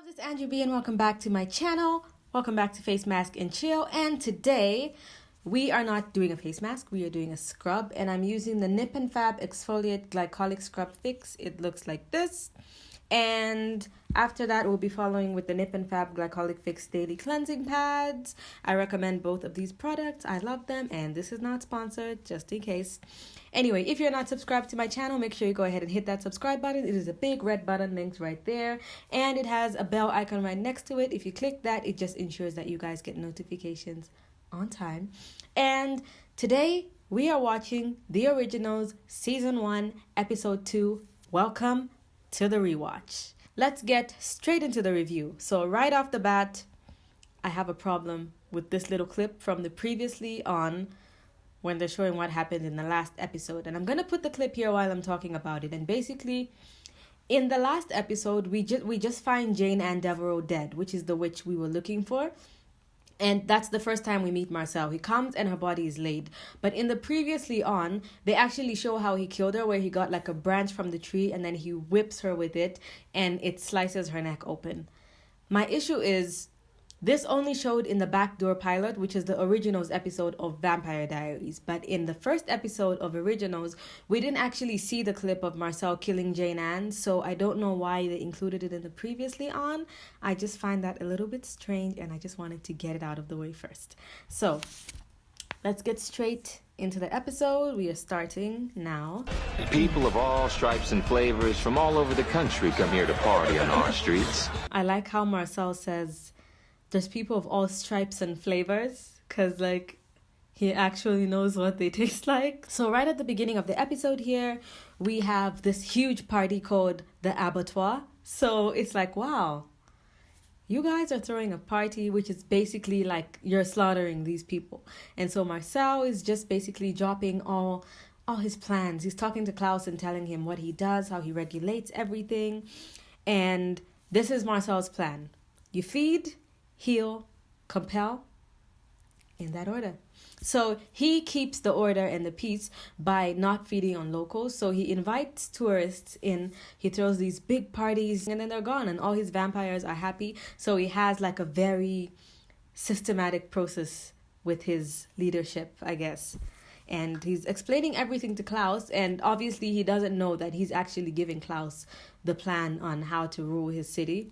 This is Andrew B and welcome back to my channel. Welcome back to Face Mask and Chill. And today we are not doing a face mask, we are doing a scrub, and I'm using the Nip and Fab Exfoliate Glycolic Scrub Fix. It looks like this. And after that, we'll be following with the Nip and Fab Glycolic Fix Daily Cleansing Pads. I recommend both of these products. I love them, and this is not sponsored, just in case. Anyway, if you're not subscribed to my channel, make sure you go ahead and hit that subscribe button. It is a big red button linked right there, and it has a bell icon right next to it. If you click that, it just ensures that you guys get notifications on time. And today, we are watching The Originals Season 1, Episode 2. Welcome to the rewatch. Let's get straight into the review. So right off the bat, I have a problem with this little clip from the previously on when they're showing what happened in the last episode. And I'm going to put the clip here while I'm talking about it. And basically, in the last episode, we just find Jane Ann Devereaux dead, which is the witch we were looking for. And that's the first time we meet Marcel. He comes and her body is laid. But in the previously on, they actually show how he killed her, where he got like a branch from the tree and then he whips her with it and it slices her neck open. My issue is this only showed in the backdoor pilot, which is the Originals episode of Vampire Diaries. But in the first episode of Originals, we didn't actually see the clip of Marcel killing Jane Ann. So I don't know why they included it in the previously on. I just find that a little bit strange, and I just wanted to get it out of the way first. So let's get straight into the episode. We are starting now. People of all stripes and flavors from all over the country come here to party on our streets. I like how Marcel says there's people of all stripes and flavors, because like he actually knows what they taste like. So right at the beginning of the episode here, we have this huge party called the Abattoir. So it's like, wow, you guys are throwing a party, which is basically like you're slaughtering these people. And so Marcel is just basically dropping all his plans. He's talking to Klaus and telling him what he does, how he regulates everything. And this is Marcel's plan. You feed, heal, compel, in that order. So he keeps the order and the peace by not feeding on locals. So he invites tourists in, he throws these big parties, and then they're gone, and all his vampires are happy. So he has like a very systematic process with his leadership, I guess. And he's explaining everything to Klaus, and obviously he doesn't know that he's actually giving Klaus the plan on how to rule his city.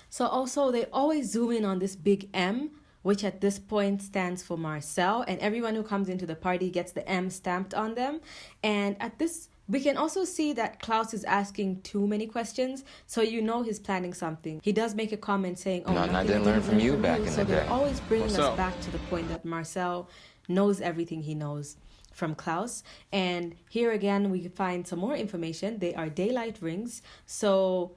So also they always zoom in on this big M, which at this point stands for Marcel, and everyone who comes into the party gets the M stamped on them. And at this, we can also see that Klaus is asking too many questions, so you know he's planning something. He does make a comment saying, oh, I didn't learn from you back in the day. So they're always bringing us back to the point that Marcel knows everything he knows from Klaus. And here again, we find some more information. They are daylight rings. So,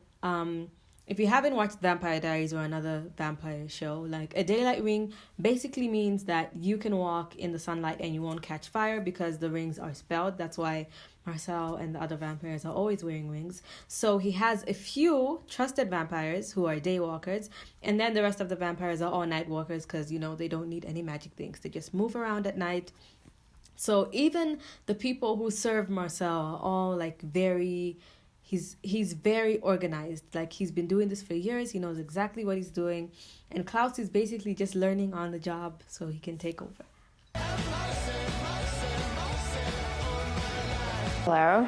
if you haven't watched Vampire Diaries or another vampire show, like a daylight ring basically means that you can walk in the sunlight and you won't catch fire because the rings are spelled. That's why Marcel and the other vampires are always wearing rings. So he has a few trusted vampires who are daywalkers, and then the rest of the vampires are all night walkers because, you know, they don't need any magic things. They just move around at night. So even the people who serve Marcel are all like very... He's very organized. Like, he's been doing this for years. He knows exactly what he's doing. And Klaus is basically just learning on the job so he can take over. Hello?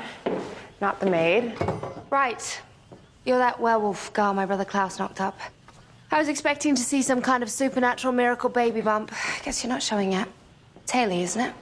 Not the maid? Right. You're that werewolf girl my brother Klaus knocked up. I was expecting to see some kind of supernatural miracle baby bump. I guess you're not showing yet. It's Haley, isn't it?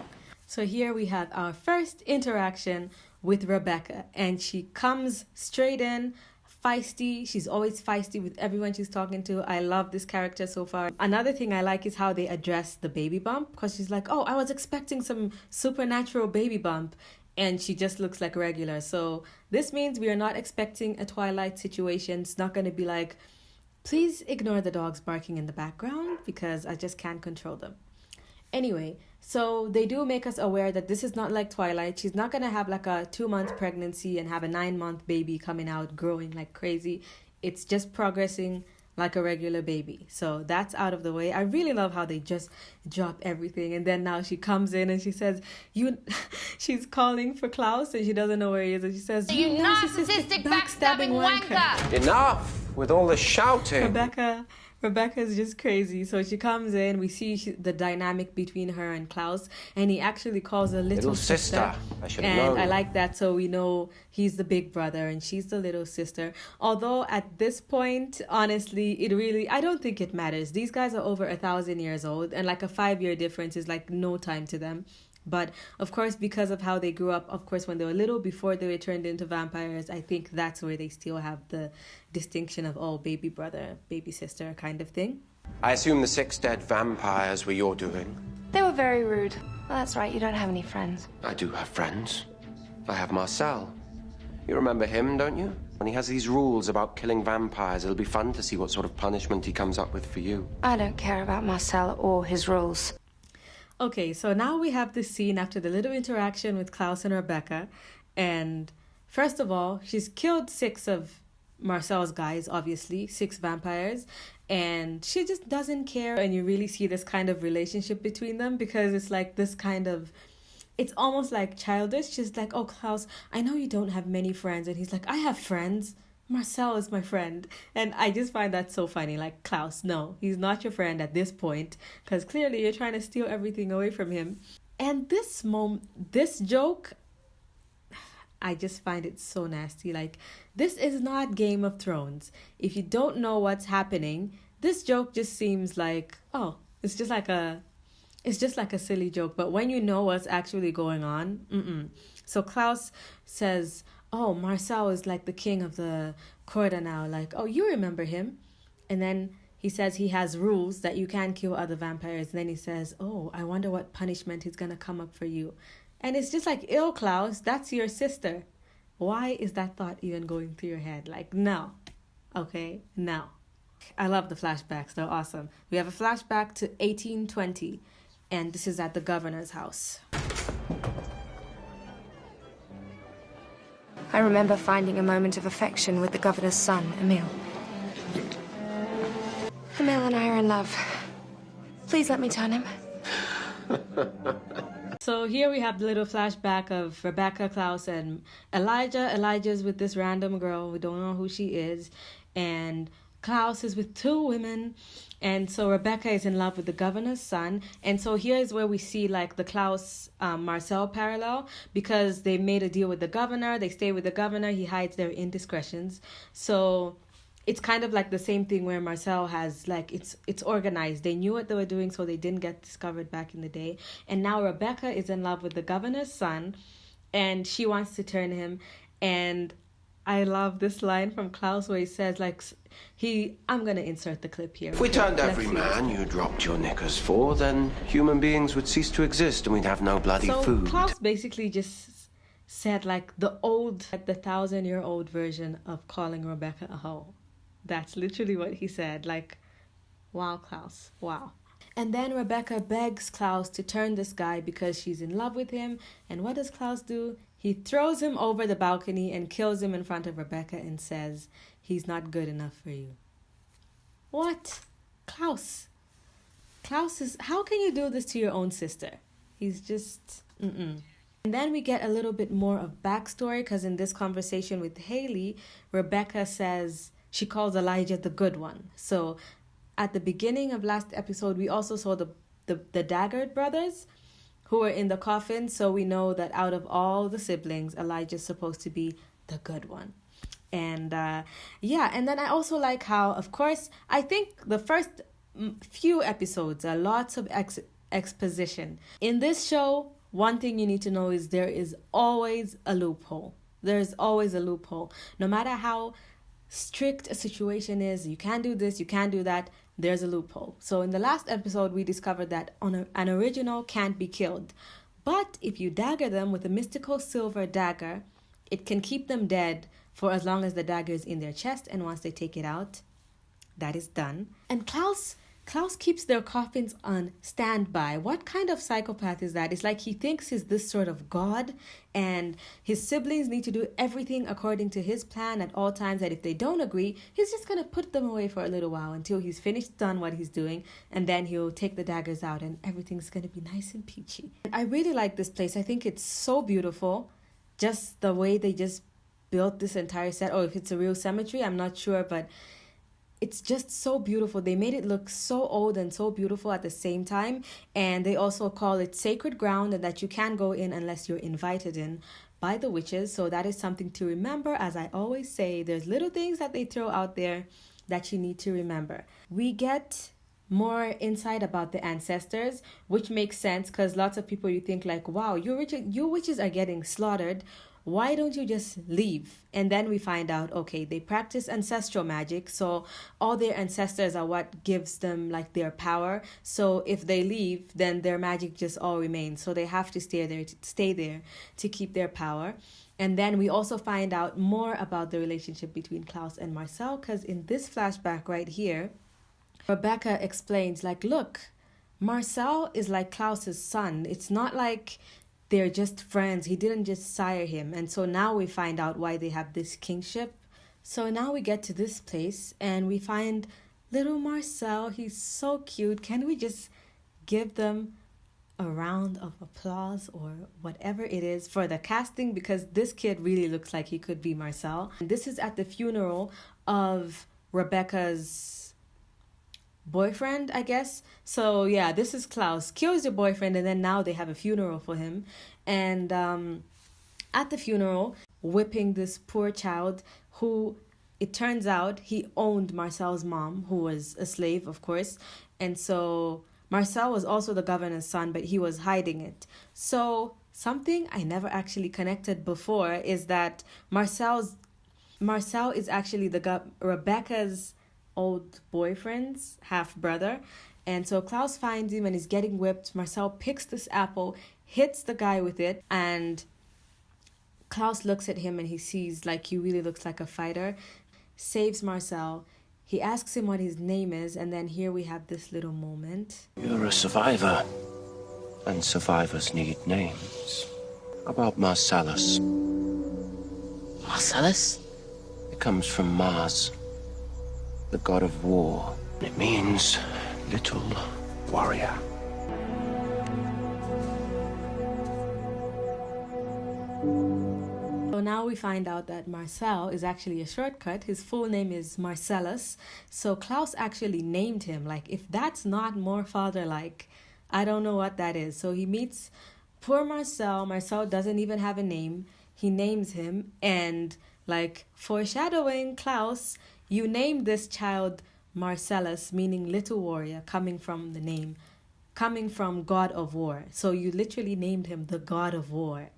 So here we have our first interaction with Rebecca, and she comes straight in, feisty. She's always feisty with everyone she's talking to. I love this character so far. Another thing I like is how they address the baby bump, because she's like, oh, I was expecting some supernatural baby bump, and she just looks like regular. So this means we are not expecting a Twilight situation. It's not going to be like, please ignore the dogs barking in the background because I just can't control them. Anyway, so they do make us aware that this is not like Twilight. She's not going to have like a 2-month pregnancy and have a 9-month baby coming out growing like crazy. It's just progressing like a regular baby. So that's out of the way. I really love how they just drop everything. And then now she comes in and she says, she's calling for Klaus and she doesn't know where he is. And she says, you narcissistic backstabbing wanker. Enough! with all the shouting. Rebecca is just crazy. So she comes in, we see the dynamic between her and Klaus, and he actually calls her little sister. I should have known. And I like that, so we know he's the big brother and she's the little sister. Although at this point, honestly, I don't think it matters. These guys are over 1,000 years old, and like a 5-year difference is like no time to them. But of course, because of how they grew up, of course, when they were little, before they were turned into vampires, I think that's where they still have the distinction of, oh, baby brother, baby sister kind of thing. I assume the 6 dead vampires were your doing. They were very rude. Well, that's right, you don't have any friends. I do have friends. I have Marcel. You remember him, don't you? When he has these rules about killing vampires, it'll be fun to see what sort of punishment he comes up with for you. I don't care about Marcel or his rules. Okay, so now we have this scene after the little interaction with Klaus and Rebecca. And first of all, she's killed 6 of Marcel's guys, obviously, 6 vampires. And she just doesn't care. And you really see this kind of relationship between them, because it's like this kind of, it's almost like childish. She's like, oh, Klaus, I know you don't have many friends. And he's like, I have friends. Marcel is my friend. And I just find that so funny. Like, Klaus, no, he's not your friend at this point, because clearly you're trying to steal everything away from him. And this joke, I just find it so nasty. Like, this is not Game of Thrones. If you don't know what's happening, this joke just seems like, oh, it's just like a silly joke. But when you know what's actually going on, So Klaus says, oh, Marcel is like the king of the Corda now. Like, oh, you remember him. And then he says he has rules that you can't kill other vampires. And then he says, oh, I wonder what punishment he's going to come up for you. And it's just like, ew, Klaus, that's your sister. Why is that thought even going through your head? Like, no. Okay, no. I love the flashbacks. They're awesome. We have a flashback to 1820. And this is at the governor's house. I remember finding a moment of affection with the governor's son, Emil. Emil and I are in love. Please let me turn him. So here we have the little flashback of Rebecca, Klaus, and Elijah. Elijah's with this random girl. We don't know who she is. And Klaus is with 2 women. And so Rebecca is in love with the governor's son. And so here is where we see like the Klaus Marcel parallel, because they made a deal with the governor. They stay with the governor. He hides their indiscretions. So it's kind of like the same thing where Marcel has like, it's organized. They knew what they were doing, so they didn't get discovered back in the day. And now Rebecca is in love with the governor's son, and she wants to turn him. And I love this line from Klaus where he says, like, I'm going to insert the clip here. If we turned every man you dropped your knickers for, then human beings would cease to exist and we'd have no bloody food. Klaus basically just said, like, the 1,000-year-old version of calling Rebecca a hoe. That's literally what he said. Like, wow, Klaus, wow. And then Rebecca begs Klaus to turn this guy because she's in love with him. And what does Klaus do? He throws him over the balcony and kills him in front of Rebecca and says, he's not good enough for you. What? Klaus is, how can you do this to your own sister? He's just, And then we get a little bit more of backstory, because in this conversation with Haley, Rebecca says, she calls Elijah the good one. So at the beginning of last episode, we also saw the Daggard brothers who were in the coffin. So we know that out of all the siblings, Elijah's supposed to be the good one. And and then I also like how, of course, I think the first few episodes are lots of exposition. In this show, one thing you need to know is there is always a loophole. There's always a loophole. No matter how strict a situation is, you can't do this, you can't do that, there's a loophole. So in the last episode, we discovered that an original can't be killed. But if you dagger them with a mystical silver dagger, it can keep them dead for as long as the dagger is in their chest, and once they take it out, that is done. And Klaus keeps their coffins on standby. What kind of psychopath is that? It's like he thinks he's this sort of god, and his siblings need to do everything according to his plan at all times, that if they don't agree, he's just going to put them away for a little while until he's done what he's doing, and then he'll take the daggers out and everything's going to be nice and peachy. I really like this place. I think it's so beautiful. Just the way they just built this entire set. Oh, if it's a real cemetery, I'm not sure, but It's just so beautiful. They made it look so old and so beautiful at the same time. And they also call it sacred ground and that you can't go in unless you're invited in by the witches. So that is something to remember. As I always say, there's little things that they throw out there that you need to remember. We get more insight about the ancestors, which makes sense because lots of people, you think like, wow, you witches are getting slaughtered. Why don't you just leave? And then we find out, okay, they practice ancestral magic. So all their ancestors are what gives them like their power. So if they leave, then their magic just all remains. So they have to stay there to keep their power. And then we also find out more about the relationship between Klaus and Marcel, because in this flashback right here, Rebecca explains like, look, Marcel is like Klaus's son. It's not like they're just friends. He didn't just sire him. And so now we find out why they have this kingship. So now we get to this place and we find little Marcel. He's so cute. Can we just give them a round of applause or whatever it is for the casting? Because this kid really looks like he could be Marcel. And this is at the funeral of Rebecca's boyfriend, I guess. So yeah, this is Klaus. Kills the boyfriend, and then now they have a funeral for him. And at the funeral, whipping this poor child who, it turns out, he owned Marcel's mom, who was a slave, of course. And so Marcel was also the governor's son, but he was hiding it. So something I never actually connected before is that Marcel is actually Rebecca's old boyfriend's half brother. And so Klaus finds him and he's getting whipped. Marcel picks this apple, hits the guy with it, and Klaus looks at him and he sees like he really looks like a fighter, saves Marcel. He asks him what his name is, and then here we have this little moment. You're a survivor, and survivors need names. About Marcellus. Marcellus? It comes from Mars, the god of war. It means little warrior. So now we find out that Marcel is actually a shortcut. His full name is Marcellus. So Klaus actually named him. Like, if that's not more father-like, I don't know what that is. So he meets poor Marcel. Marcel doesn't even have a name. He names him, and like foreshadowing, Klaus, you named this child Marcellus, meaning little warrior, coming from God of War. So you literally named him the God of War.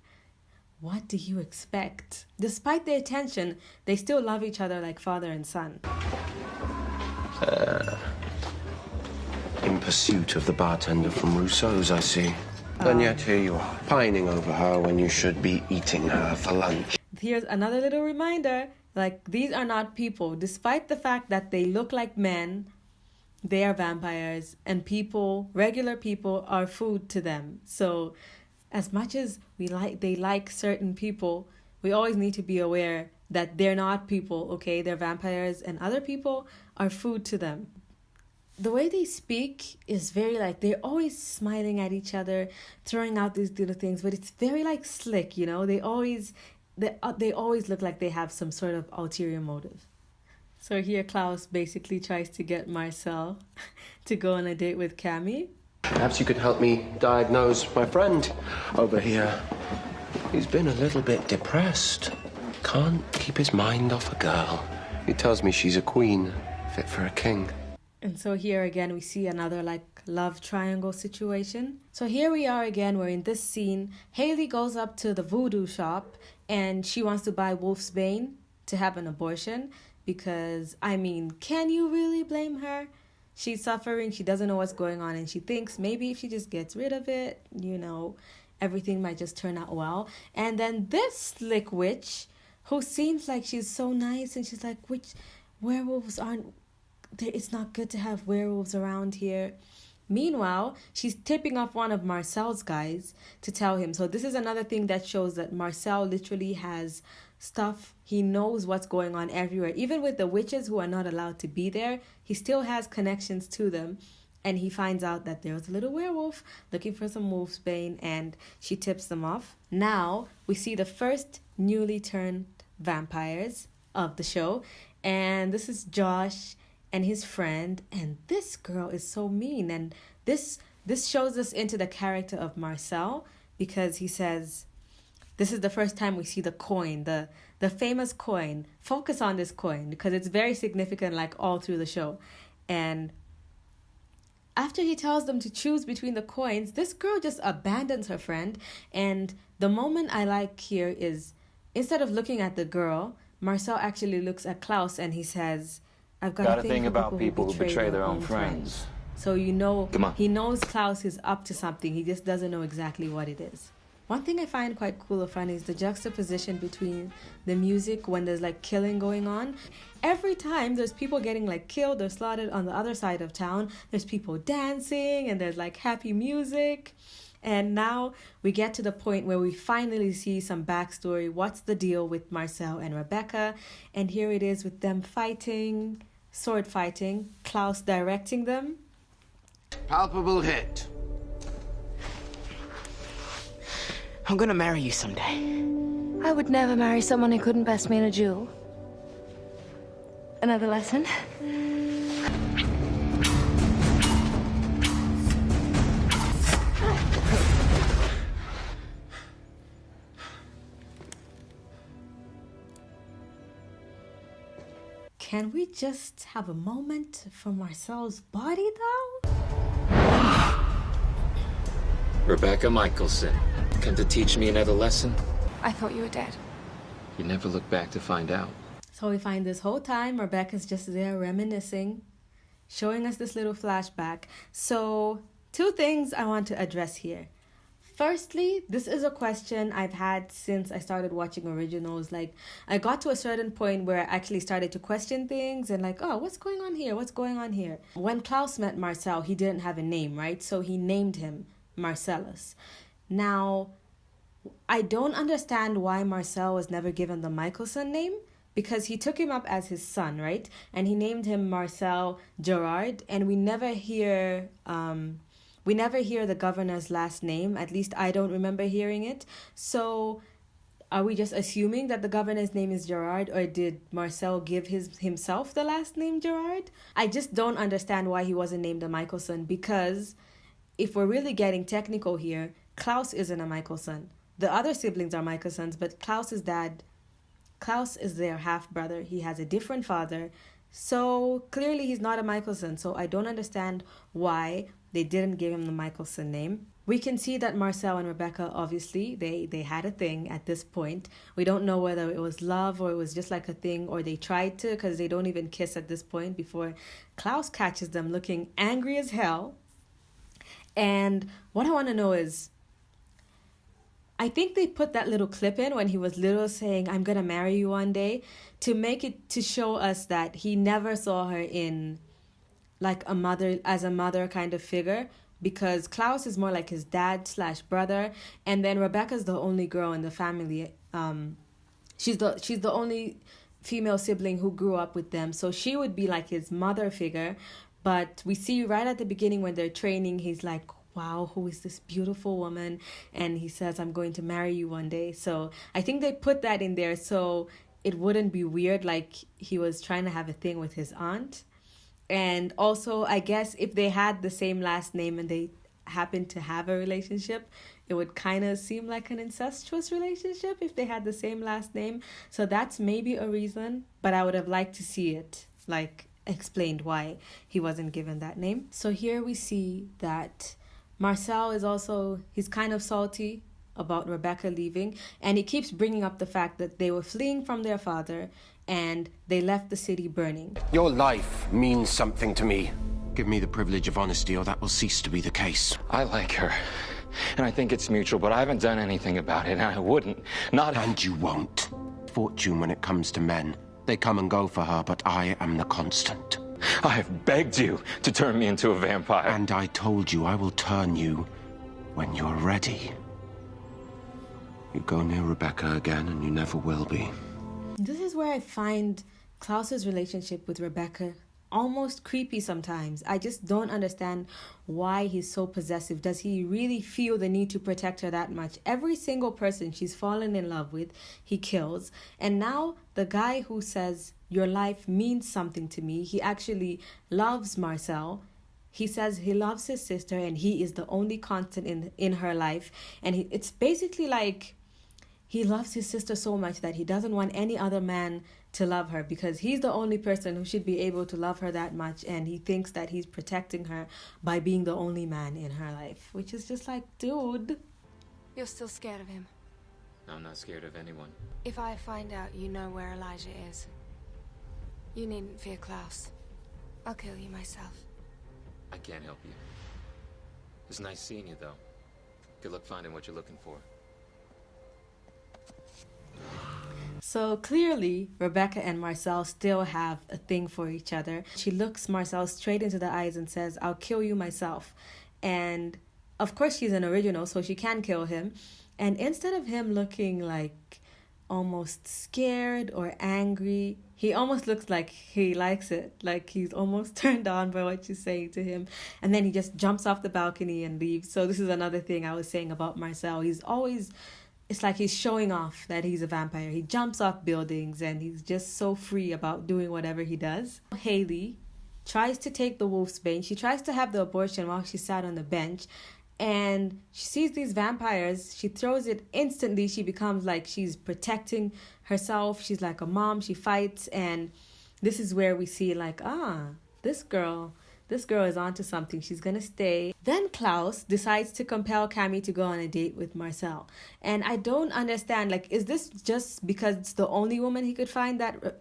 What do you expect? Despite their tension, they still love each other like father and son. In pursuit of the bartender from Rousseau's, I see. And yet here you are, pining over her when you should be eating her for lunch. Here's another little reminder. Like, these are not people. Despite the fact that they look like men, they are vampires. And people, regular people, are food to them. So as much as they like certain people, we always need to be aware that they're not people, okay? They're vampires, and other people are food to them. The way they speak is very like, they're always smiling at each other, throwing out these little things, but it's very like slick, you know? They always look like they have some sort of ulterior motive. So here Klaus basically tries to get Marcel to go on a date with Cammy. Perhaps you could help me diagnose my friend over here. He's been a little bit depressed. Can't keep his mind off a girl. He tells me she's a queen, fit for a king. And so here again we see another like love triangle situation. So here we are again, we're in this scene. Haley goes up to the voodoo shop and she wants to buy Wolfsbane to have an abortion because, I mean, can you really blame her? She's suffering, she doesn't know what's going on, and she thinks maybe if she just gets rid of it, you know, everything might just turn out well. And then this slick witch, who seems like she's so nice, and she's like, werewolves aren't, it's not good to have werewolves around here. Meanwhile, she's tipping off one of Marcel's guys to tell him. So this is another thing that shows that Marcel literally has stuff. He knows what's going on everywhere. Even with the witches who are not allowed to be there, he still has connections to them. And he finds out that there's a little werewolf looking for some wolfsbane, and she tips them off. Now we see the first newly turned vampires of the show. And this is Josh and his friend, and this girl is so mean. And this shows us into the character of Marcel, because he says, this is the first time we see the coin, the famous coin. Focus on this coin because it's very significant, like all through the show. And after he tells them to choose between the coins, this girl just abandons her friend. And the moment I like here is, instead of looking at the girl, Marcel actually looks at Klaus and he says, I've got a thing about people who betray their own friends. So you know, he knows Klaus is up to something. He just doesn't know exactly what it is. One thing I find quite cool or funny is the juxtaposition between the music when there's like killing going on. Every time there's people getting like killed or slaughtered on the other side of town, there's people dancing and there's like happy music. And now we get to the point where we finally see some backstory. What's the deal with Marcel and Rebecca? And here it is with them fighting, sword fighting, Klaus directing them. Palpable hit. I'm gonna marry you someday. I would never marry someone who couldn't best me in a duel. Another lesson? Can we just have a moment for Marcel's body, though? Rebecca Michelson, come to teach me another lesson? I thought you were dead. You never look back to find out. So we find this whole time Rebecca's just there reminiscing, showing us this little flashback. So 2 things I want to address here. Firstly, this is a question I've had since I started watching originals. Like, I got to a certain point where I actually started to question things and like, oh, what's going on here? What's going on here? When Klaus met Marcel, he didn't have a name, right? So he named him Marcellus. Now, I don't understand why Marcel was never given the Michelson name, because he took him up as his son, right? And he named him Marcel Gerard, and we never hear the governor's last name. At least I don't remember hearing it. So are we just assuming that the governor's name is Gerard, or did Marcel give himself the last name Gerard? I just don't understand why he wasn't named a Michelson, because if we're really getting technical here, Klaus isn't a Michelson. The other siblings are Michelsons, but Klaus is their half-brother. He has a different father. So clearly he's not a Michelson. So I don't understand why they didn't give him the Michelson name. We can see that Marcel and Rebecca, obviously, they had a thing at this point. We don't know whether it was love or it was just like a thing, or they tried to, because they don't even kiss at this point before Klaus catches them looking angry as hell. And what I want to know is, I think they put that little clip in when he was little saying, I'm going to marry you one day, to show us that he never saw her in like as a mother kind of figure, because Klaus is more like his dad/brother. And then Rebecca's the only girl in the family. She's the only female sibling who grew up with them. So she would be like his mother figure. But we see right at the beginning when they're training, he's like, wow, who is this beautiful woman? And he says, I'm going to marry you one day. So I think they put that in there so it wouldn't be weird, like he was trying to have a thing with his aunt. And also, I guess if they had the same last name and they happened to have a relationship, it would kind of seem like an incestuous relationship if they had the same last name. So that's maybe a reason, but I would have liked to see it, like, explained why he wasn't given that name. So here we see that Marcel is also, he's kind of salty about Rebecca leaving, and he keeps bringing up the fact that they were fleeing from their father and they left the city burning. Your life means something to me. Give me the privilege of honesty, or that will cease to be the case. I like her, and I think it's mutual, but I haven't done anything about it, and I wouldn't. And you won't. Fortune, when it comes to men, they come and go for her, but I am the constant. I have begged you to turn me into a vampire. And I told you I will turn you when you're ready. You go near Rebecca again, and you never will be. This is where I find Klaus's relationship with Rebecca almost creepy sometimes. I just don't understand why he's so possessive. Does he really feel the need to protect her that much? Every single person she's fallen in love with, he kills. And now the guy who says, your life means something to me, he actually loves Marcel. He says he loves his sister and he is the only constant in her life. And it's basically like he loves his sister so much that he doesn't want any other man to love her because he's the only person who should be able to love her that much, and he thinks that he's protecting her by being the only man in her life, which is just like, dude. You're still scared of him. I'm not scared of anyone. If I find out you know where Elijah is, you needn't fear Klaus. I'll kill you myself. I can't help you. It's nice seeing you, though. Good luck finding what you're looking for. So clearly, Rebecca and Marcel still have a thing for each other. She looks Marcel straight into the eyes and says, I'll kill you myself. And of course she's an original, so she can kill him. And instead of him looking like almost scared or angry, he almost looks like he likes it. Like he's almost turned on by what she's saying to him. And then he just jumps off the balcony and leaves. So this is another thing I was saying about Marcel. He's always... It's like he's showing off that he's a vampire. He jumps off buildings and he's just so free about doing whatever he does. Haley tries to take the wolf's bane. She tries to have the abortion while she sat on the bench. And she sees these vampires. She throws it instantly. She becomes like she's protecting herself. She's like a mom. She fights. And this is where we see like, this girl is onto something. She's gonna stay. Then Klaus decides to compel Cammy to go on a date with Marcel. And I don't understand, like, is this just because it's the only woman he could find that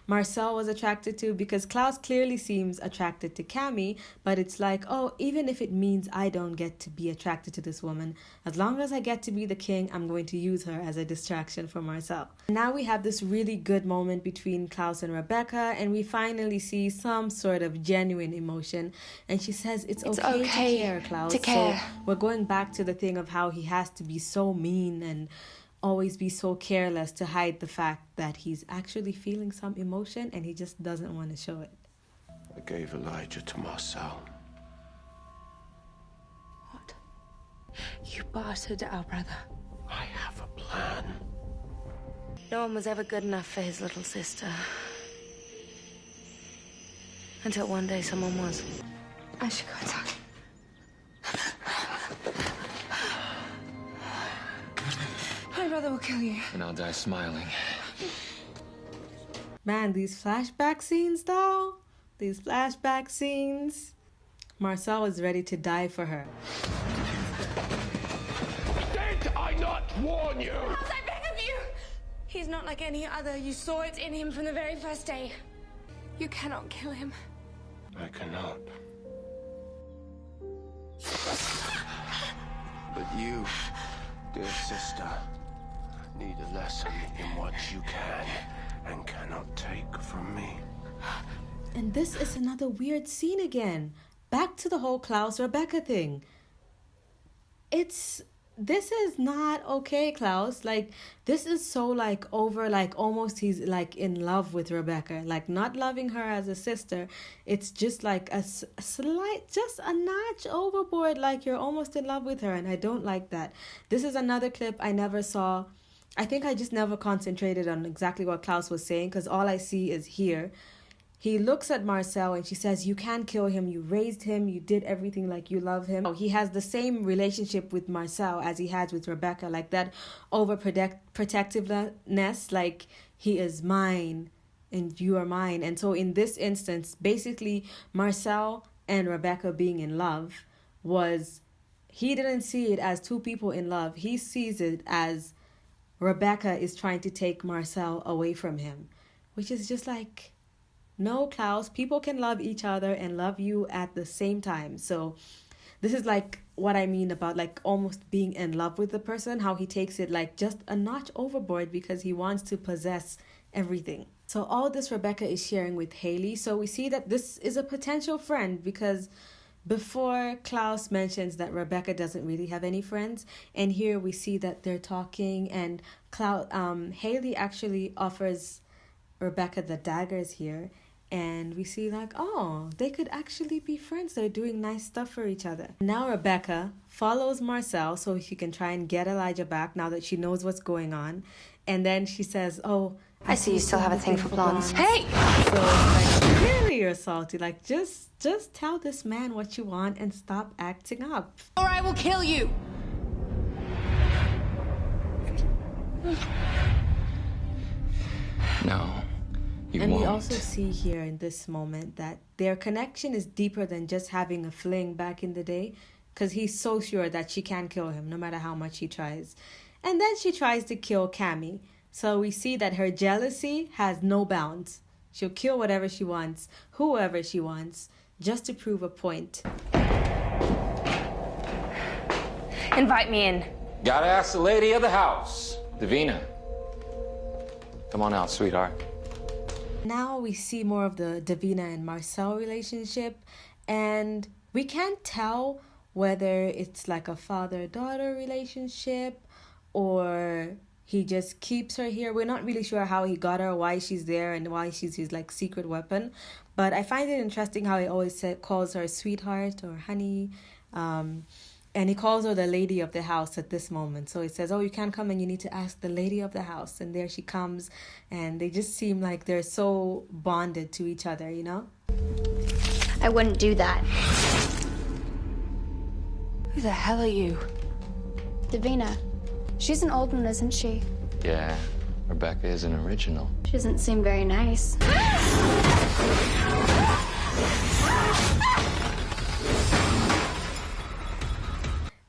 Marcel was attracted to? Because Klaus clearly seems attracted to Cammy, but it's like, oh, even if it means I don't get to be attracted to this woman, as long as I get to be the king, I'm going to use her as a distraction for Marcel. Now we have this really good moment between Klaus and Rebecca, and we finally see some sort of genuine emotion. And she says it's okay to care, Klaus. To care. So we're going back to the thing of how he has to be so mean and always be so careless to hide the fact that he's actually feeling some emotion and he just doesn't want to show it. I gave Elijah to Marcel. What? You bartered our brother. I have a plan. No one was ever good enough for his little sister. Until one day someone was. I should go inside. My brother will kill you. And I'll die smiling. Man, these flashback scenes though. These flashback scenes. Marcel is ready to die for her. Did I not warn you? I beg of you! He's not like any other. You saw it in him from the very first day. You cannot kill him. I cannot. But you, dear sister, need a lesson in what you can and cannot take from me. And this is another weird scene again. Back to the whole Klaus Rebecca thing. This is not okay, Klaus. Like, this is so, like, over, like, almost he's, like, in love with Rebecca. Like, not loving her as a sister. It's just, like, a slight, just a notch overboard. Like, you're almost in love with her, and I don't like that. This is another clip I never saw. I think I just never concentrated on exactly what Klaus was saying, because all I see is here. He looks at Marcel and she says, you can't kill him. You raised him. You did everything, like you love him. He has the same relationship with Marcel as he has with Rebecca, like that overprotectiveness, like he is mine and you are mine. And so in this instance, basically Marcel and Rebecca being in love he didn't see it as two people in love. He sees it as Rebecca is trying to take Marcel away from him, which is just like, no, Klaus, people can love each other and love you at the same time. So this is like what I mean about like almost being in love with the person, how he takes it like just a notch overboard because he wants to possess everything. So all this Rebecca is sharing with Haley. So we see that this is a potential friend because before Klaus mentions that Rebecca doesn't really have any friends, and here we see that they're talking, and Haley actually offers Rebecca the daggers here, And we see like, oh, they could actually be friends. They're doing nice stuff for each other. Now Rebecca follows Marcel so she can try and get Elijah back now that she knows what's going on. And then she says, oh, I see you still have a thing for blondes. Hey! So it's like, really, you're salty. Like, just tell this man what you want and stop acting up. Or I will kill you! No, you And won't. we also see here in this moment that their connection is deeper than just having a fling back in the day, because he's so sure that she can't kill him no matter how much he tries. And then she tries to kill Cammy. So we see that her jealousy has no bounds. She'll kill whatever she wants, whoever she wants, just to prove a point. Invite me in. Gotta ask the lady of the house, Davina. Come on out, sweetheart. Now we see more of the Davina and Marcel relationship, and we can't tell whether it's like a father-daughter relationship or he just keeps her here. We're not really sure how he got her, why she's there, and why she's his like secret weapon. But I find it interesting how he always calls her sweetheart or honey. And he calls her the lady of the house at this moment. So he says, oh, you can't come and you need to ask the lady of the house. And there she comes. And they just seem like they're so bonded to each other, you know? I wouldn't do that. Who the hell are you? Davina. She's an old one, isn't she? Yeah, Rebecca is an original. She doesn't seem very nice.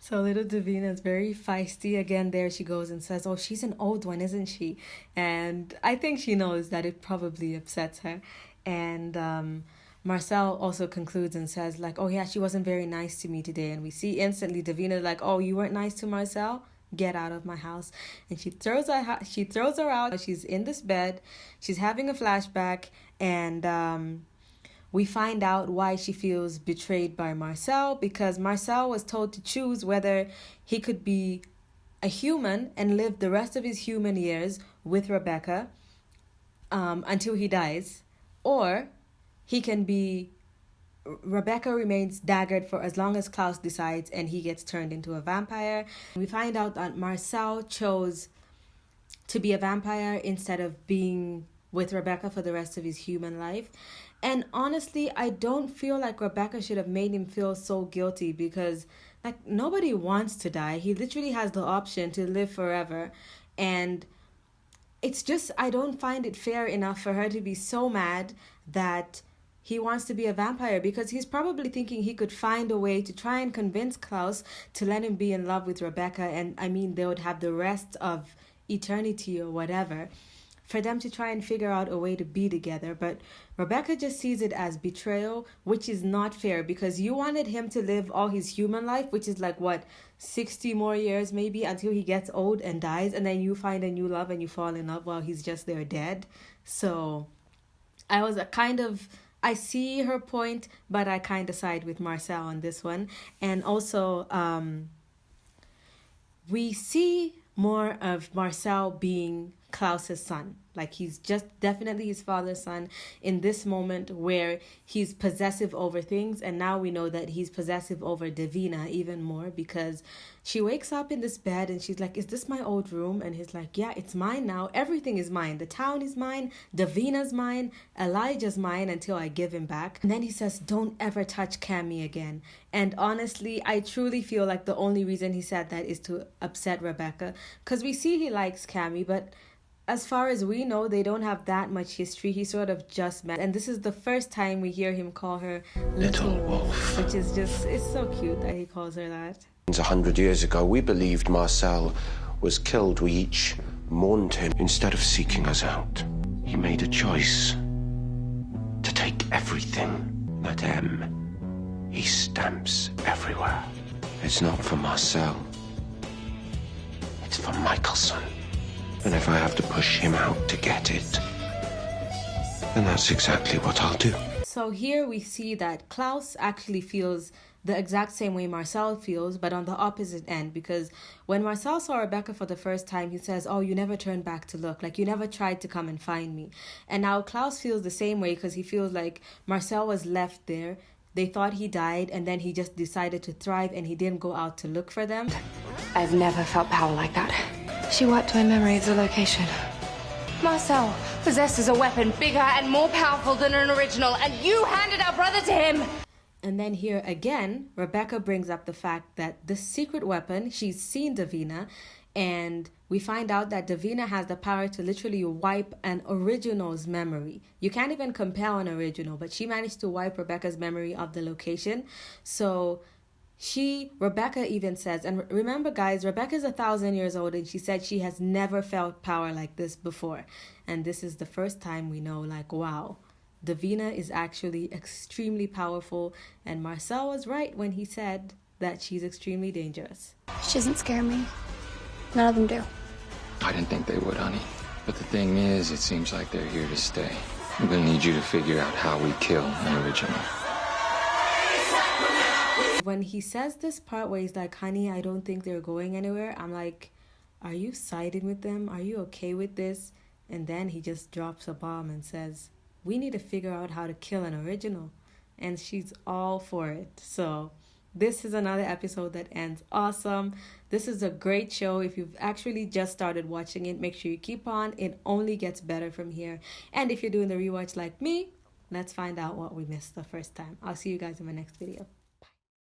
So little Davina is very feisty. Again, there she goes and says, oh, she's an old one, isn't she? And I think she knows that it probably upsets her. And Marcel also concludes and says, like, oh, yeah, she wasn't very nice to me today. And we see instantly Davina like, oh, you weren't nice to Marcel? Get out of my house. And she throws her out. She's in this bed. She's having a flashback. And we find out why she feels betrayed by Marcel, because Marcel was told to choose whether he could be a human and live the rest of his human years with Rebecca until he dies, or he can be Rebecca remains daggered for as long as Klaus decides and he gets turned into a vampire. We find out that Marcel chose to be a vampire instead of being with Rebecca for the rest of his human life. And honestly, I don't feel like Rebecca should have made him feel so guilty, because like nobody wants to die. He literally has the option to live forever. And it's just, I don't find it fair enough for her to be so mad that he wants to be a vampire, because he's probably thinking he could find a way to try and convince Klaus to let him be in love with Rebecca. And I mean, they would have the rest of eternity or whatever for them to try and figure out a way to be together. But Rebecca just sees it as betrayal, which is not fair, because you wanted him to live all his human life, which is like, what, 60 more years maybe, until he gets old and dies, and then you find a new love and you fall in love while he's just there dead. So I see her point, but I kind of side with Marcel on this one. And also, we see more of Marcel being Klaus's son. Like, he's just definitely his father's son in this moment where he's possessive over things. And now we know that he's possessive over Davina even more, because she wakes up in this bed and she's like, is this my old room? And he's like, yeah, it's mine now. Everything is mine. The town is mine. Davina's mine. Elijah's mine until I give him back. And then he says, don't ever touch Cammy again. And honestly, I truly feel like the only reason he said that is to upset Rebecca, because we see he likes Cammy, but as far as we know, they don't have that much history. He sort of just met. And this is the first time we hear him call her Little Wolf, which is just, it's so cute that he calls her that. 100 years ago, we believed Marcel was killed. We each mourned him. Instead of seeking us out, he made a choice to take everything. That M, he stamps everywhere. It's not for Marcel. It's for Michelson. And if I have to push him out to get it, then that's exactly what I'll do. So here we see that Klaus actually feels the exact same way Marcel feels, but on the opposite end. Because when Marcel saw Rebecca for the first time, he says, oh, you never turned back to look. Like, you never tried to come and find me. And now Klaus feels the same way because he feels like Marcel was left there. They thought he died, and then he just decided to thrive, and he didn't go out to look for them. I've never felt power like that. She wiped my memory of the location. Marcel possesses a weapon bigger and more powerful than an original, and you handed our brother to him! And then here again, Rebecca brings up the fact that this secret weapon, she's seen Davina, and we find out that Davina has the power to literally wipe an original's memory. You can't even compare an original, but she managed to wipe Rebecca's memory of the location. So Rebecca even says, and remember guys, Rebecca's 1,000 years old, and she said she has never felt power like this before. And this is the first time we know, like, wow, Davina is actually extremely powerful, and Marcel was right when he said that she's extremely dangerous. She doesn't scare me. None of them do. I didn't think they would, honey. But the thing is, it seems like they're here to stay. I'm gonna need you to figure out how we kill an original. When he says this part where he's like, honey, I don't think they're going anywhere, I'm like, are you siding with them? Are you okay with this? And then he just drops a bomb and says, we need to figure out how to kill an original. And she's all for it. So this is another episode that ends awesome. This is a great show. If you've actually just started watching it, make sure you keep on. It only gets better from here. And if you're doing the rewatch like me, let's find out what we missed the first time. I'll see you guys in my next video.